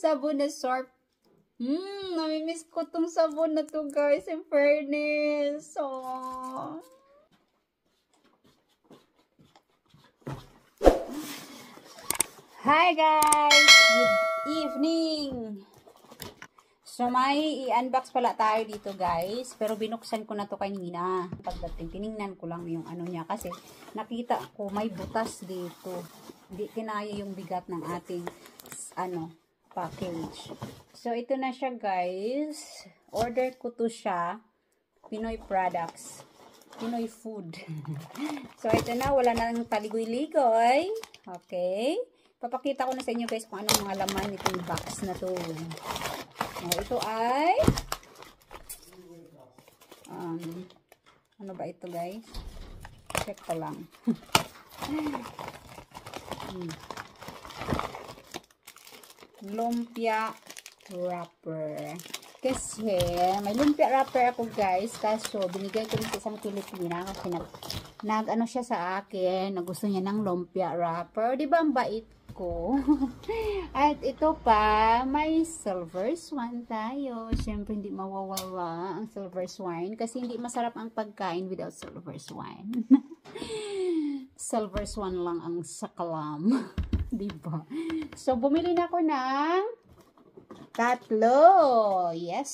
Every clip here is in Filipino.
Sabon na Surf. Namimiss ko tong sabon na to, guys, in fairness. Oh. Hi guys! Good evening! So may i-unbox pala tayo dito, guys. Pero binuksan ko na to kanina. Pagdating, tiningnan ko lang yung ano niya. Kasi nakita ko may butas dito. Hindi kinaya yung bigat ng ating package. So ito na siya, guys. Order ko to siya. Pinoy products. Pinoy food. So ito na. Wala nang paligoy-ligoy. Okay. Papakita ko na sa inyo, guys, kung anong mga laman itong box na to. Ito ay ano ba ito, guys? Check ko lang. Lumpia wrapper. Kasi may lumpia wrapper ako, guys, kaso binigay ko rin sa isang Pilipina kasi nag-ano siya sa akin, na gusto niya ng lumpia wrapper. Di ba ang bait ko? At ito pa, may silver swan tayo. Siyempre hindi mawawala ang silver swan kasi hindi masarap ang pagkain without silver swan. Silver swan lang ang sakalam. Diba? So bumili na ako ng 3. Yes.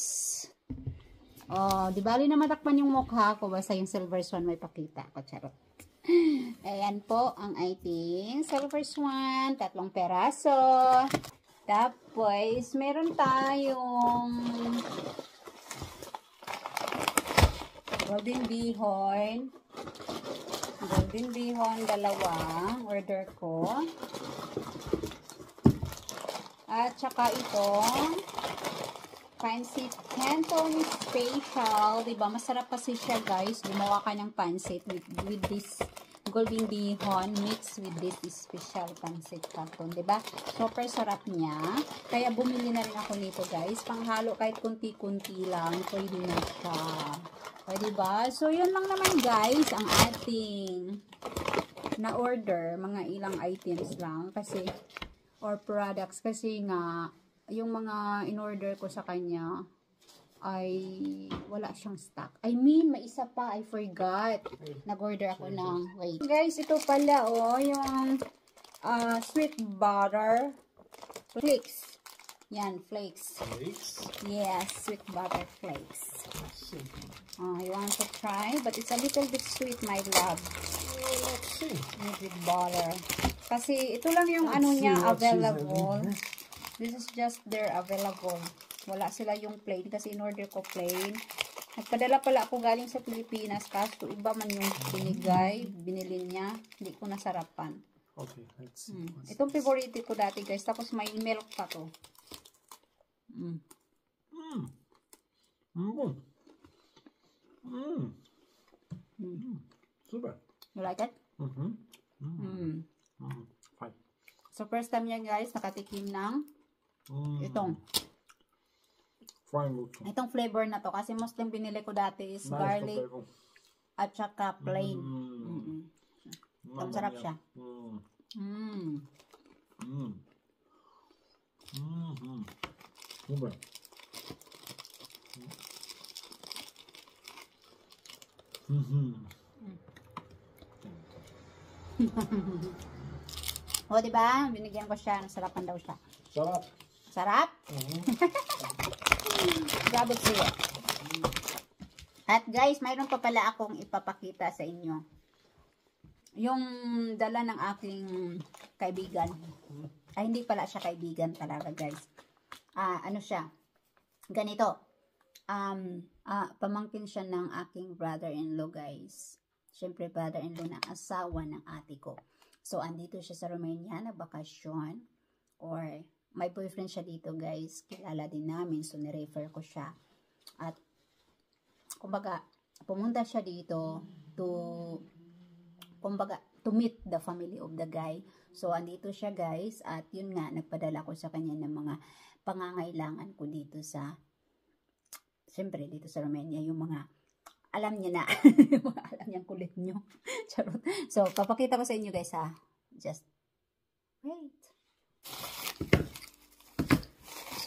Oh, di bali na matakpan yung mukha ko basta yung silver swan may pakita ko. Charot. Ayan po ang ating silver swan, 3 peraso. Tapos meron tayong golden bihon. Golden bihon, 2 order ko. At saka itong pancit Canton Special. Diba? Masarap kasi siya, guys. Gumawa ka ng pancit with this golden bihon mixed with this special pancit Canton. Diba? Super sarap niya. Kaya bumili na rin ako nito, guys. Panghalo kahit kunti-kunti lang. Pwede na siya. O, diba? So, yun lang naman, guys, ang ating na-order. Mga ilang items lang. Kasi or products kasi nga yung mga in-order ko sa kanya ay wala siyang stock. I mean, may isa pa, I forgot. Nag-order ako ng, wait. Guys, ito pala, oh, yung sweet butter flakes. Yan, flakes. Flakes? Yes, sweet butter flakes. You want to try? But it's a little bit sweet, my love. Let's see. With butter. Kasi ito lang yung ano niya available. This is just their available. Wala sila yung plain kasi in-order ko plain. Nagpadala pala ako galing sa Pilipinas kaso iba man yung binili niya. Hindi ko nasarapan. Okay, let's see. Itong favorite ko dati, guys. Tapos may milk pa to. Super. You like it? Fine. So, first time niya, guys, nakatikim ng itong flavor na to. Kasi mostly binili ko dati is nice, garlic at saka plain. Ang sarap siya. Super. O, diba? Binigyan ko siya. Nasarapan daw siya. Sarap. Sarap? Grabe siya. At guys, mayroon pa pala akong ipapakita sa inyo. Yung dala ng aking kaibigan. Ay, hindi pala siya kaibigan talaga, guys. Ano siya? Ganito. Pamangkin siya ng aking brother-in-law, guys. Siyempre, brother-in-law ng asawa ng ate ko. So, andito siya sa Romania, nagbakasyon. Or, may boyfriend siya dito, guys. Kilala din namin. So, nirefer ko siya. At, kumbaga, pumunta siya dito to meet the family of the guy. So, andito siya, guys. At, yun nga, nagpadala ko sa kanya ng mga pangangailangan ko dito sa, siyempre, dito sa Romania, yung mga alam niya na. Alam niyang kulit niyo. Charot. So, papakita ko sa inyo, guys, ha. Just wait.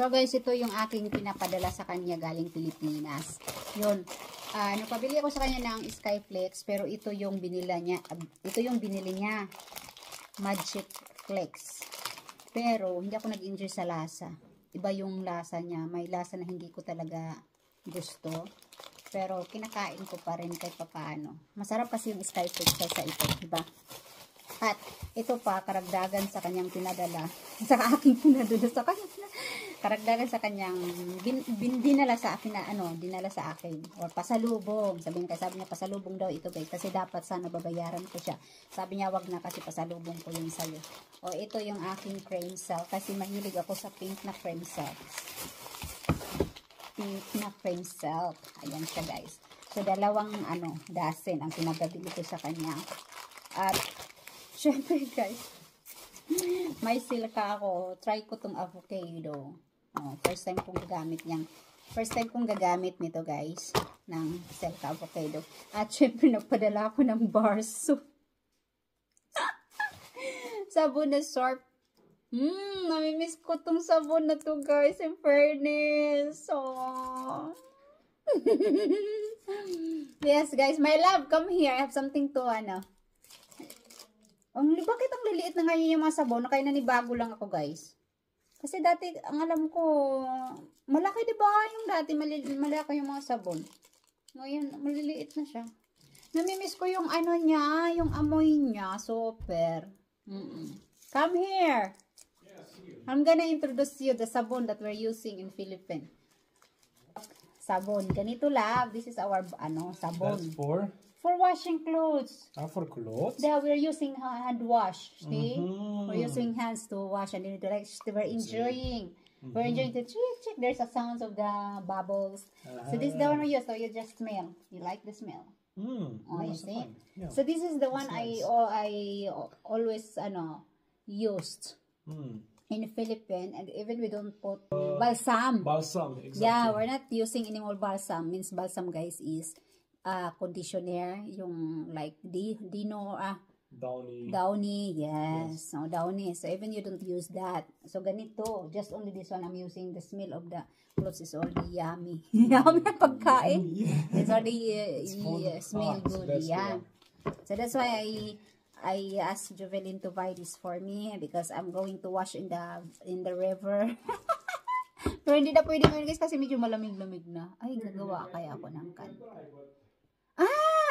So guys, ito yung aking pinapadala sa kanya galing Pilipinas. Yun. Nagpabili ako sa kanya ng Skyflex, pero ito yung binili niya. Magic Flex. Pero hindi ako nag-enjoy sa lasa. Iba yung lasa niya. May lasa na hindi ko talaga gusto. Pero kinakain ko pa rin kahit papaano. Masarap kasi yung Skyflex sa ito, diba? At ito pa, karagdagan sa kanyang pinadala. Sa aking pinadala sa kanya. Karagdagan sa kanyang dinala sa akin na dinala sa akin. Or pasalubong. Sabi niya pasalubong daw ito guys. Kasi dapat sana babayaran ko siya. Sabi niya wag na kasi pasalubong ko yung sayo. O ito yung aking cream silk. Kasi mahilig ako sa pink na cream silk. Pink na cream silk. Ayan siya guys. So dalawang dozen ang pinabili ko sa kanya. At syempre guys, may silka ako. Try ko tong avocado. First time kong gagamit nito guys, ng silka avocado. At syempre nagpadala ako ng bar soap. Sabon na Sharp. Namimiss ko tong sabon na to guys, in fairness. Yes guys, my love, come here. I have something to bakit ang liliit na ngayon yung mga sabon? Kaya nanibago lang ako guys. Kasi dati, ang alam ko, malaki diba? Yung dati, malaki yung mga sabon. Ngayon, maliliit na siya. Namimiss ko yung niya, yung amoy niya. Super. Come here. I'm gonna introduce you the sabon that we're using in Philippines. Sabon. Ganito love. This is our sabon. That's for washing clothes. For clothes? Yeah, we're using hand wash. See? We're using hands to wash and then we're enjoying. We're enjoying the chick. There's a sounds of the bubbles. So this is the one we use. So you just smell. You like the smell? You see? Yeah. So this is the one I always used in the Philippines, and even we don't put balsam. Balsam, exactly. Yeah, we're not using anymore balsam. Means balsam guys is conditioner, yung like Downy, yes. So Downy. So even you don't use that. So ganito, just only this one I'm using. The smell of the clothes is already yummy. Yummy na pagkain. It's already smell good. Yeah. So that's why I asked Jovelyn to buy this for me because I'm going to wash in the river. Pero hindi na pwede ngayon guys kasi medyo malamig-lamig na. Ay, gagawa kaya ako ng kan.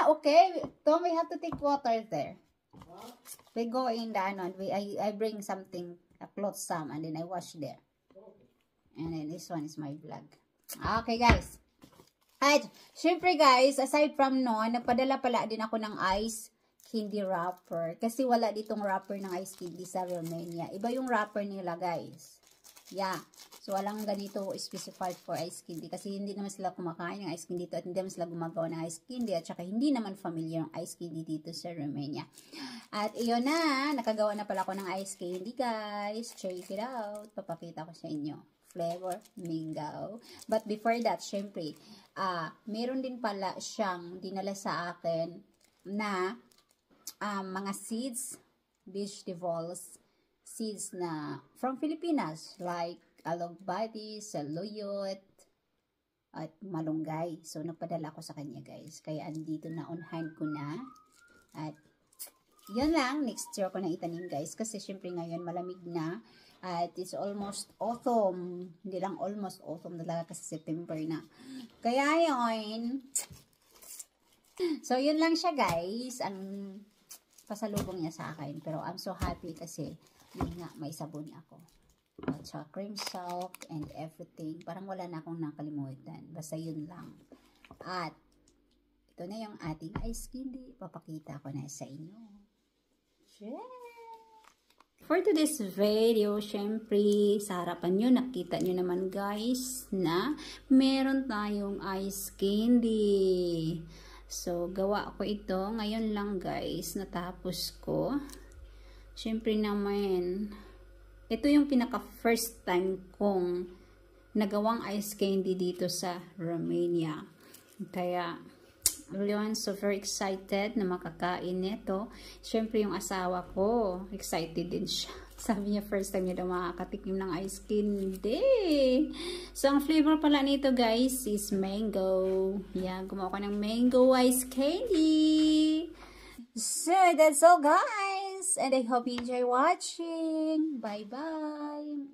Okay. Tom, we have to take water there. We go in the I bring something, a cloth some, and then I wash there. And then this one is my vlog. Okay, guys. At, syempre guys, aside from nagpadala pala din ako ng ice candy wrapper. Kasi wala ditong wrapper ng ice candy sa Romania. Iba yung wrapper nila, guys. Yeah. So, walang ganito specified for ice candy. Kasi hindi naman sila kumakain ng ice candy dito at hindi naman sila gumagawa ng ice candy. At saka hindi naman familiar ng ice candy dito sa Romania. At iyon na. Nakagawa na pala ako ng ice candy, guys. Check it out. Papakita ko sa inyo. Flavor mango. But before that, syempre, meron din pala siyang dinala sa akin na mga seeds, vegetables, seeds na from Pilipinas, like alogbati, saluyot, at malunggay. So, nagpadala ko sa kanya, guys. Kaya, andito na, on hand ko na. At, yun lang, next year ko na itanim, guys. Kasi, syempre, ngayon, malamig na. At, it's almost autumn. Hindi lang almost autumn talaga kasi September na. Kaya, yun. So, yun lang siya, guys. Ang pasalubong niya sa akin. Pero, I'm so happy kasi, yun nga, may sabon ako. At saka cream silk and everything. Parang wala na akong nakalimutan. Basta yun lang. At, ito na yung ating ice candy. Papakita ko na sa inyo. For today's video, syempre, sa harapan nyo, nakita nyo naman guys, na meron tayong ice candy. So, gawa ko ito. Ngayon lang guys, natapos ko. Syempre naman, ito yung pinaka first time kong nagawang ice candy dito sa Romania. Kaya, yun, so very excited na makakain nito. Syempre yung asawa ko, excited din siya. Sabi niya first time niya daw makakatikim ng ice candy. So, ang flavor pala nito guys is mango. Yan, gumawa ko ng mango ice candy. So, that's all guys. And I hope you enjoy watching. Bye-bye.